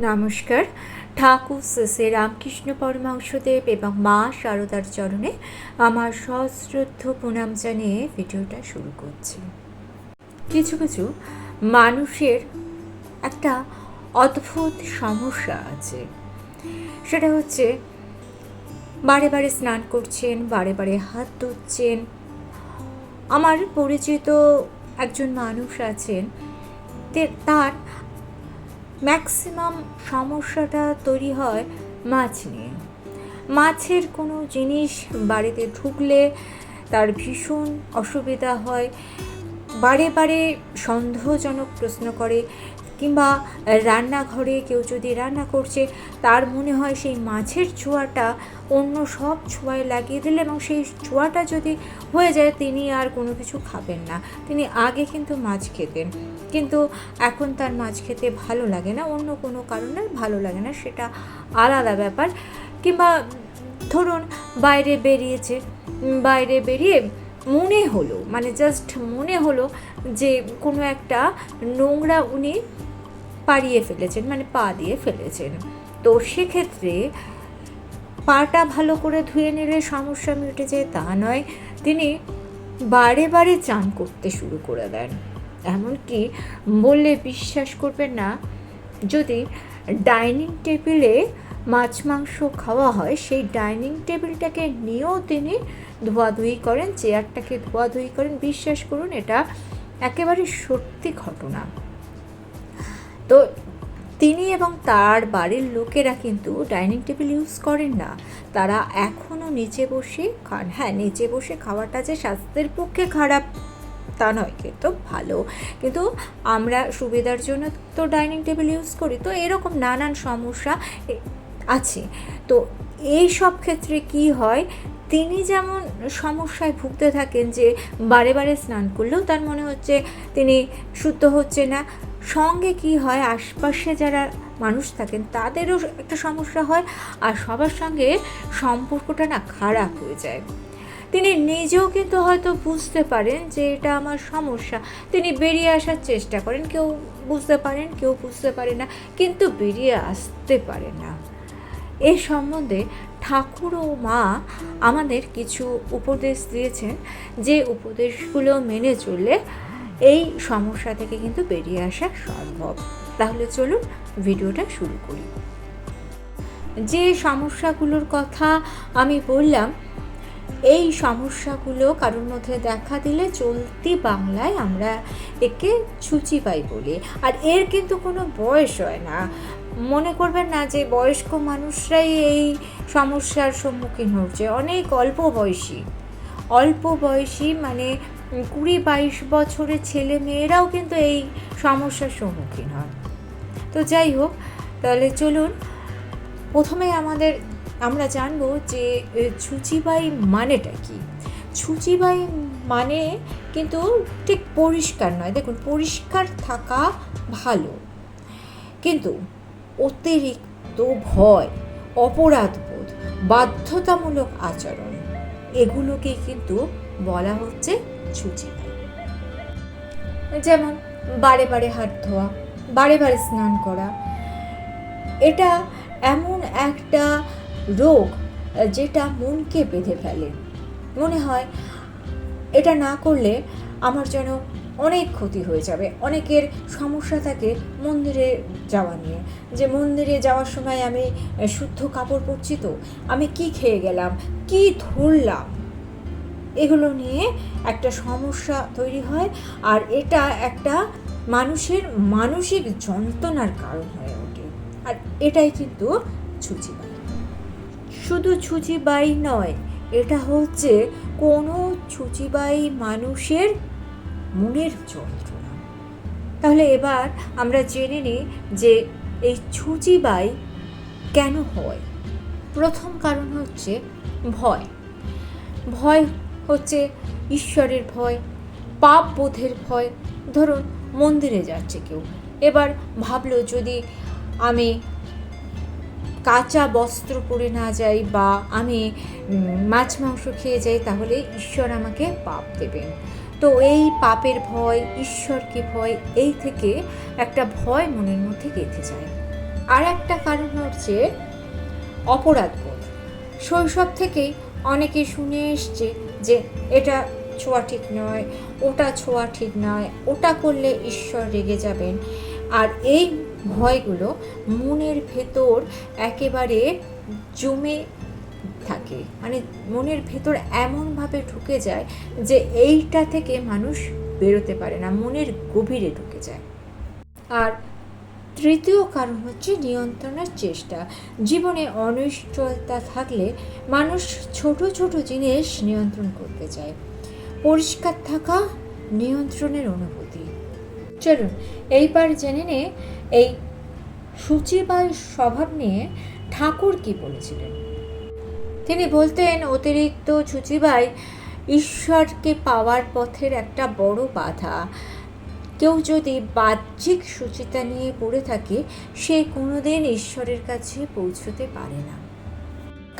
নমস্কার। ঠাকুর শ্রী রামকৃষ্ণ পরমহংসদেব এবং মা শারদার চরণে আমার সশ্রদ্ধ প্রণাম জানিয়ে ভিডিওটা শুরু করছি। কিছু কিছু মানুষের একটা অদ্ভুত সমস্যা আছে, সেটা হচ্ছে বারে বারে স্নান করছেন, বারে বারে হাত ধুচ্ছেন। আমার পরিচিত একজন মানুষ আছেন, তার ম্যাক্সিমাম সমস্যাটা তৈরি হয় মাছ নিয়ে। মাছের কোনো জিনিস বাড়িতে ঢুকলে তার ভীষণ অসুবিধা হয়, বারে বারে সন্দেহজনক প্রশ্ন করে, কিংবা রান্নাঘরে কেউ যদি রান্না করছে তার মনে হয় সেই মাছের ছোঁয়াটা অন্য সব ছোঁয়ায় লাগিয়ে দিলে, এবং সেই ছোঁয়াটা যদি হয়ে যায় তিনি আর কোনো কিছু খাবেন না। তিনি আগে কিন্তু মাছ খেতেন, কিন্তু এখন তার মাছ খেতে ভালো লাগে না, অন্য কোনো কারণে ভালো লাগে না, সেটা আলাদা ব্যাপার। কিংবা ধরুন বাইরে বেরিয়ে মনে হলো, জাস্ট মনে হলো যে কোনো একটা নোংরা উনি পাড়িয়ে ফেলেছেন, পা দিয়ে ফেলেছেন। তো সেক্ষেত্রে পাটা ভালো করে ধুয়ে নিলে সমস্যা মিটে যায় তা নয়, তিনি বারে বারে চান করতে শুরু করে দেন। এমনকি বললে বিশ্বাস করবেন না, যদি ডাইনিং টেবিলে মাছ মাংস খাওয়া হয়, সেই ডাইনিং টেবিলটাকে নিয়েও তিনি ধোয়াধুয়ি করেন, চেয়ারটাকে ধোয়াধুয়ি করেন। বিশ্বাস করুন, এটা একেবারে সত্যি ঘটনা। তো তিনি এবং তার বাড়ির লোকেরা কিন্তু ডাইনিং টেবিল ইউজ করেন না, তারা এখনও নিচে বসে খান। হ্যাঁ, নিচে বসে খাওয়াটা যে স্বাস্থ্যের পক্ষে খারাপ তা নয়, কিন্তু ভালো, কিন্তু আমরা সুবিধার জন্য তো ডাইনিং টেবিল ইউজ করি। তো এরকম নানান সমস্যা আছে। তো এই সব ক্ষেত্রে কি হয়, তিনি যেমন সমস্যায় ভুগতে থাকেন যে বারে বারে স্নান করলেও তার মনে হচ্ছে তিনি শুদ্ধ হচ্ছে না, সঙ্গে কি হয় আশপাশে যারা মানুষ থাকেন তাদেরও একটা সমস্যা হয়, আর সবার সঙ্গে সম্পর্কটা খারাপ হয়ে যায়। তিনি নিজেও কিন্তু হয়তো বুঝতে পারেন যে এটা আমার সমস্যা, তিনি বেরিয়ে আসার চেষ্টা করেন, কেউ বুঝতে পারেন কেউ বুঝতে পারে না, কিন্তু বেরিয়ে আসতে পারে না। এই সম্বন্ধে ঠাকুর ও মা আমাদের কিছু উপদেশ দিয়েছেন, যে উপদেশগুলো মেনে চললে এই সমস্যা থেকে কিন্তু বেরিয়ে আসা সম্ভব। তাহলে চলুন ভিডিওটা শুরু করি। যে সমস্যাগুলোর কথা আমি বললাম, এই সমস্যাগুলো কারোর মধ্যে দেখা দিলে চলতি বাংলায় আমরা একে ছুঁচিবাই বলি। আর এর কিন্তু কোনো বয়স হয় না, মনে করবেন না যে বয়স্ক মানুষরাই এই সমস্যার সম্মুখীন হচ্ছে। অনেক অল্প বয়সী 20-22 বছরের ছেলে মেয়েরাও কিন্তু এই সমস্যার সম্মুখীন হয়। তো যাই হোক, তাহলে চলুন প্রথমে আমরা জানবো যে ছুঁচিবাই মানেটা কি। ছুঁচিবাই মানে কিন্তু ঠিক পরিষ্কার নয়। দেখুন, পরিষ্কার থাকা ভালো, কিন্তু অতিরিক্ত ভয়, অপরাধবোধ, বাধ্যতামূলক আচরণ, এগুলোকেই কিন্তু বলা হচ্ছে ছুঁচিবাই। যেমন বারে বারে হাত ধোয়া, বারে বারে স্নান করা, এটা এমন একটা রোগ যেটা মনকে বেঁধে ফেলে। মনে হয় এটা না করলে আমার যেন অনেক ক্ষতি হয়ে যাবে। অনেকের সমস্যা থাকে মন্দিরে যাওয়া নিয়ে, যে মন্দিরে যাওয়ার সময় আমি শুদ্ধ কাপড় পরছি তো, আমি কি খেয়ে গেলাম, কি ধরলাম, এগুলো নিয়ে একটা সমস্যা তৈরি হয়, আর এটা একটা মানুষের মানসিক যন্ত্রণার কারণ হয়ে ওঠে। আর এটাই কিন্তু ছুঁচিবাই। শুধু ছুঁচিবাই নয়, এটা হচ্ছে কোনো ছুঁচিবাই মানুষের মনের যন্ত্রণা। তাহলে এবার আমরা জেনে নিই যে এই ছুঁচিবাই কেন হয়। প্রথম কারণ হচ্ছে ভয়। ভয় হচ্ছে ঈশ্বরের ভয়, পাপ বোধের ভয়। ধরুন মন্দিরে যাচ্ছে কেউ, এবার ভাবলো যদি আমি কাঁচা বস্ত্র পরে না যাই, বা আমি মাছ মাংস খেয়ে যাই, তাহলে ঈশ্বর আমাকে পাপ দেবেন। তো এই পাপের ভয়, ঈশ্বরকে ভয়, এই থেকে একটা ভয় মনের মধ্যে গেঁথে যায়। আর একটা কারণ হচ্ছে অপরাধবোধ। শৈশব থেকেই অনেকে শুনে এসছে যে এটা ছোঁয়া ঠিক নয়, ওটা ছোঁয়া ঠিক নয়, ওটা করলে ঈশ্বর রেগে যাবেন। আর এই ভয়গুলো মনের ভেতর একেবারে জমে থাকে, মানে মনের ভেতর এমনভাবে ঢুকে যায় যে এইটা থেকে মানুষ বেরোতে পারে না, মনের গভীরে ঢুকে যায়। আর তৃতীয় কারণ হচ্ছে নিয়ন্ত্রণের চেষ্টা। জীবনে অনিশ্চয়তা থাকলে মানুষ ছোট ছোট জিনিস নিয়ন্ত্রণ করতে চায়। পরিষ্কার থাকা নিয়ন্ত্রণের অনুভূতি। চলুন এইবার জেনে নে এই শুচিবাই স্বভাব নিয়ে ঠাকুর কি বলেছিলেন। তিনি বলতেন অতিরিক্ত শুচিবাই ঈশ্বরকে পাওয়ার পথের একটা বড় বাধা। কেউ যদি বাহ্যিক শুচিতা নিয়ে পড়ে থাকে সে কোনোদিন ঈশ্বরের কাছে পৌঁছতে পারে না।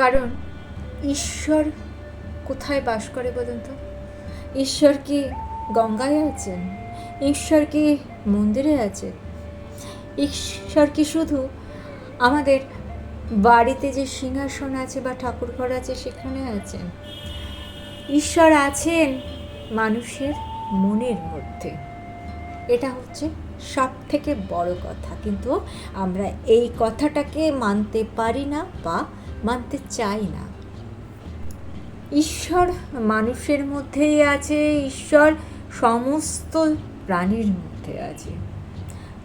কারণ ঈশ্বর কোথায় বাস করে বলুন তো? ঈশ্বর কি গঙ্গায় আছেন? ঈশ্বর কি মন্দিরে আছে? ঈশ্বর কি শুধু আমাদের বাড়িতে যে সিংহাসন আছে বা ঠাকুরঘর আছে সেখানে আছেন? ঈশ্বর আছেন মানুষের মনের মধ্যে। এটা হচ্ছে সব থেকে বড় কথা, কিন্তু আমরা এই কথাটাকে মানতে পারি না বা মানতে চাই না। ঈশ্বর মানুষের মধ্যেই আছে, ঈশ্বর সমস্ত প্রাণীর মধ্যে আছে।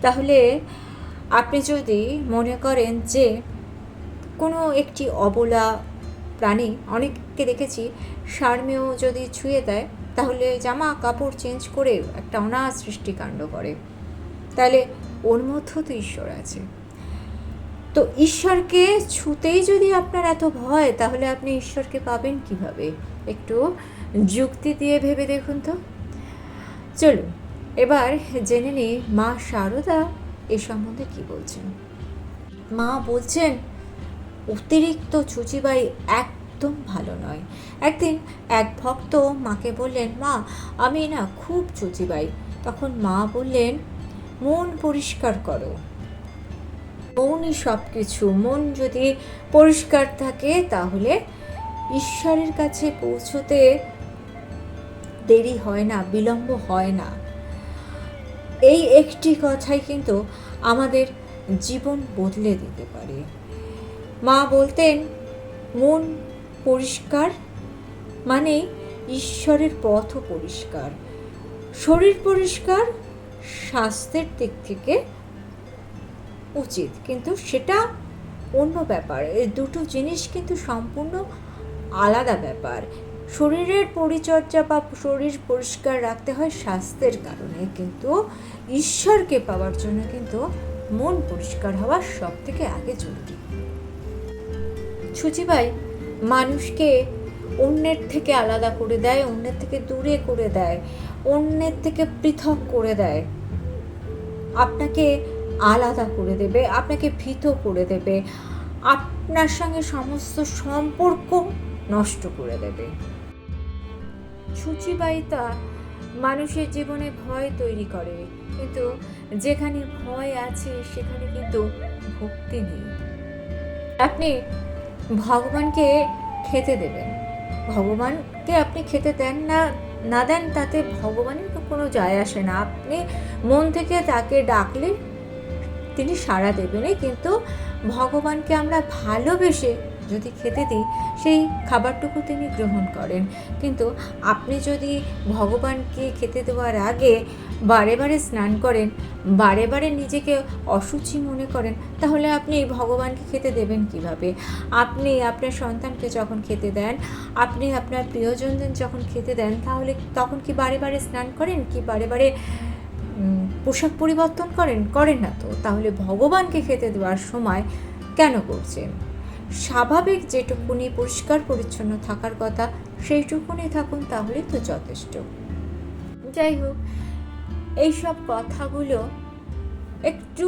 তাহলে আপনি যদি মনে করেন যে কোনো একটি অবলা প্রাণী, অনেককে দেখেছি সারমেয় যদি ছুঁয়ে দেয় তাহলে জামা কাপড় চেঞ্জ করে একটা অনাথ সৃষ্টিকাণ্ড করে, তাহলে ওর মধ্যেও তো ঈশ্বর আছে। তো ঈশ্বরকে ছুঁতেই যদি আপনার এত ভয়, তাহলে আপনি ঈশ্বরকে পাবেন কিভাবে? একটু যুক্তি দিয়ে ভেবে দেখুন তো। চলুন এবার জেনে নিই মা শারদা এ সম্বন্ধে কী বলছেন। মা বলছেন অতিরিক্ত শুচিবাই একদম ভালো নয়। একদিন এক ভক্ত মাকে বললেন, মা আমি না খুব শুচিবাই। তখন মা বললেন, মন পরিষ্কার করো, মনই সব কিছু। মন যদি পরিষ্কার থাকে তাহলে ঈশ্বরের কাছে পৌঁছতে দেরি হয় না, বিলম্ব হয় না। এই একটি কথাই কিন্তু আমাদের জীবন বদলে দিতে পারে। মা বলতেন মন পরিষ্কার মানে ঈশ্বরের পথও পরিষ্কার, শরীর পরিষ্কার স্বাস্থ্যের দিক থেকে উচিত, কিন্তু সেটা অন্য ব্যাপার। এই দুটো জিনিস কিন্তু সম্পূর্ণ আলাদা ব্যাপার। শরীরের পরিচর্যা বা শরীর পরিষ্কার রাখতে হয় স্বাস্থ্যের কারণে, কিন্তু ঈশ্বরকে পাওয়ার জন্য কিন্তু মন পরিষ্কার হওয়া সব থেকে আগে জরুরি। শুচিবাই মানুষকে অন্যের থেকে আলাদা করে দেয়, অন্যের থেকে দূরে করে দেয়, অন্যের থেকে পৃথক করে দেয়, আপনাকে আলাদা করে দেবে, আপনাকে ভীত করে দেবে, আপনার সঙ্গে সমস্ত সম্পর্ক নষ্ট করে দেবে। শুচিবাইতা মানুষের জীবনে ভয় তৈরি করে, কিন্তু যেখানে ভয় আছে সেখানে কিন্তু ভক্তি নেই। আপনি ভগবানকে খেতে দেবেন, ভগবানকে আপনি খেতে দেন না দেন তাতে ভগবানের তো কোনো যায় আসে না। আপনি মন থেকে তাকে ডাকলে তিনি সাড়া দেবেনই, কিন্তু ভগবানকে আমরা ভালোবেসে যদি খেতে দিই সেই খাবারটুকু তিনি গ্রহণ করেন। কিন্তু আপনি যদি ভগবানকে খেতে দেওয়ার আগে বারে বারে স্নান করেন, বারে বারে নিজেকে অশুচি মনে করেন, তাহলে আপনি ভগবানকে খেতে দেবেন কিভাবে? আপনি আপনার সন্তানকে যখন খেতে দেন, আপনি আপনার প্রিয়জনদের যখন খেতে দেন, তাহলে তখন কি বারে বারে স্নান করেন? কি বারে বারে পোশাক পরিবর্তন করেন না তো? তাহলে ভগবানকে খেতে দেওয়ার সময় কেন করছেন? স্বাভাবিক যেটুকুনি পরিষ্কার পরিচ্ছন্ন থাকার কথা সেইটুকুনি থাকুন, তাহলেই তো যথেষ্ট। যাই হোক, এইসব কথাগুলো একটু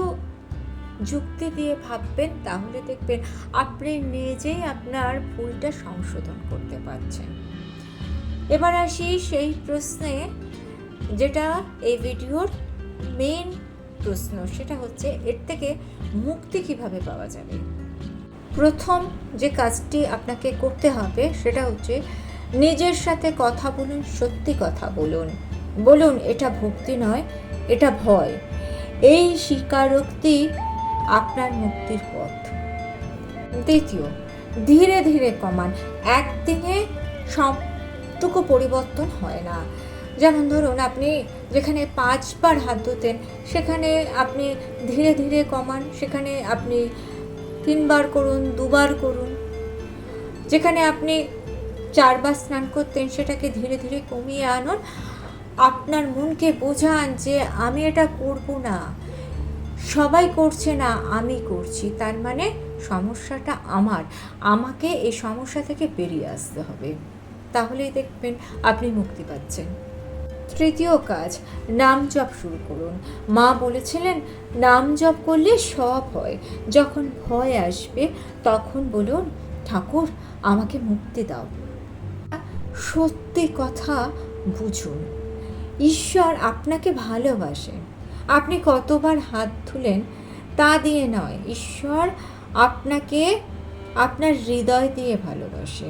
যুক্তি দিয়ে ভাববেন, তাহলে দেখবেন আপনি নিজেই আপনার ভুলটা সংশোধন করতে পারছেন। এবার আসি সেই প্রশ্নে যেটা এই ভিডিওর মেন প্রশ্ন, সেটা হচ্ছে এর থেকে মুক্তি কিভাবে পাওয়া যাবে। প্রথম যে কাজটি আপনাকে করতে হবে সেটা হচ্ছে নিজের সাথে কথা বলুন, সত্যি কথা বলুন। বলুন এটা ভক্তি নয়, এটা ভয়। এই স্বীকারোক্তি আপনার মুক্তির পথ। দ্বিতীয়, ধীরে ধীরে কমান। একদিনে সবটুকু পরিবর্তন হয় না। যেমন ধরুন আপনি যেখানে 5 বার হাত ধুতেন সেখানে আপনি ধীরে ধীরে কমান, সেখানে আপনি 3 বার করুন, 2 বার করুন। যেখানে আপনি 4 বার স্নান করতেন সেটাকে ধীরে ধীরে কমিয়ে আনুন। আপনার মনকে বোঝান যে আমি এটা করব না, সবাই করছে না, আমি করছি, তার মানে সমস্যাটা আমার, আমাকে এই সমস্যা থেকে বেরিয়ে আসতে হবে। তাহলেই দেখবেন আপনি মুক্তি পাচ্ছেন। তৃতীয় কাজ, নাম জপ শুরু করুন। মা বলেছিলেন নাম জপ করলে সব হয়। যখন ভয় আসবে তখন বলুন ঠাকুর আমাকে মুক্তি দাও। সত্যি কথা বুঝুন, ঈশ্বর আপনাকে ভালোবাসেন। আপনি কতবার হাত ধুলেন তা দিয়ে নয়, ঈশ্বর আপনাকে আপনার হৃদয় দিয়ে ভালোবাসে।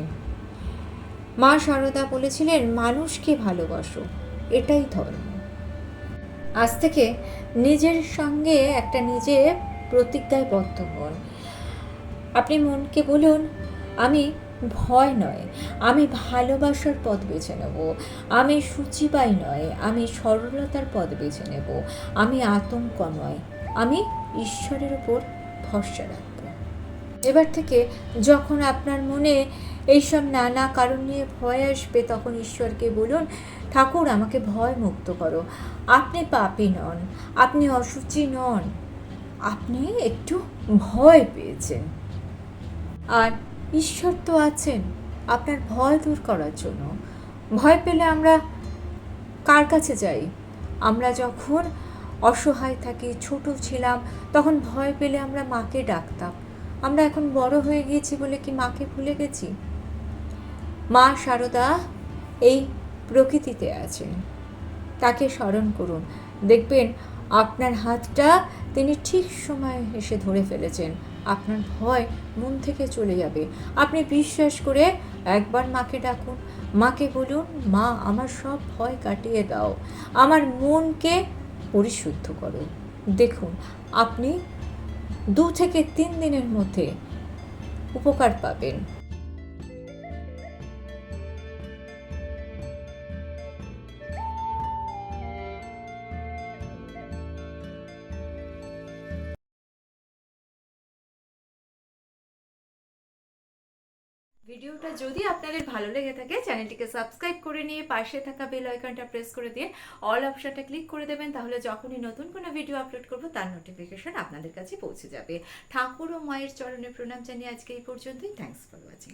মা সারদা বলেছিলেন মানুষকে ভালোবাসো, এটাই ধর্ম। আজ থেকে নিজের সঙ্গে একটা নিজে প্রতিজ্ঞায় বদ্ধ হন। আপনি মনকে বলুন আমি ভয় নয়, আমি ভালোবাসার পথ বেছে নেব। আমি শুচিবাই নয়, আমি সরলতার পথ বেছে নেব। আমি আতঙ্ক নয়, আমি ঈশ্বরের উপর ভরসা রাখব। এবার থেকে যখন আপনার মনে এইসব নানা কারণ নিয়ে ভয় আসবে তখন ঈশ্বরকে বলুন ঠাকুর আমাকে ভয় মুক্ত করো। আপনি পাপী নন, আপনি অশুচি নন, আপনি একটু ভয় পেয়েছেন, আর ঈশ্বর তো আছেন আপনার ভয় দূর করার জন্য। ভয় পেলে আমরা কার কাছে যাই? আমরা যখন অসহায় থাকি, ছোট ছিলাম, তখন ভয় পেলে আমরা মাকে ডাকতাম। আমরা এখন বড় হয়ে গিয়েছি বলে কি মাকে ভুলে গেছি? মা সারদা এই প্রকৃতিতে আছেন, তাকে স্মরণ করুন। দেখবেন আপনার হাতটা তিনি ঠিক সময়ে এসে ধরে ফেলেছেন। আপনার ভয় মন থেকে চলে যাবে। আপনি বিশ্বাস করে একবার মাকে ডাকুন। মাকে বলুন মা আমার সব ভয় কাটিয়ে দাও, আমার মনকে পরিশুদ্ধ করো। দেখুন আপনি 2 থেকে 3 দিনের মধ্যে উপকার পাবেন। ভিডিওটা যদি আপনাদের ভালো লেগে থাকে চ্যানেলটিকে সাবস্ক্রাইব করে নিয়ে পাশে থাকা বেল আইকনটা প্রেস করে দিয়ে অল অপশনটা ক্লিক করে দেবেন। তাহলে যখনই নতুন কোনো ভিডিও আপলোড করব তার নোটিফিকেশন আপনাদের কাছে পৌঁছে যাবে। ঠাকুর ও মায়ের চরণে প্রণাম জানিয়ে আজকে এই পর্যন্তই। Thanks for watching.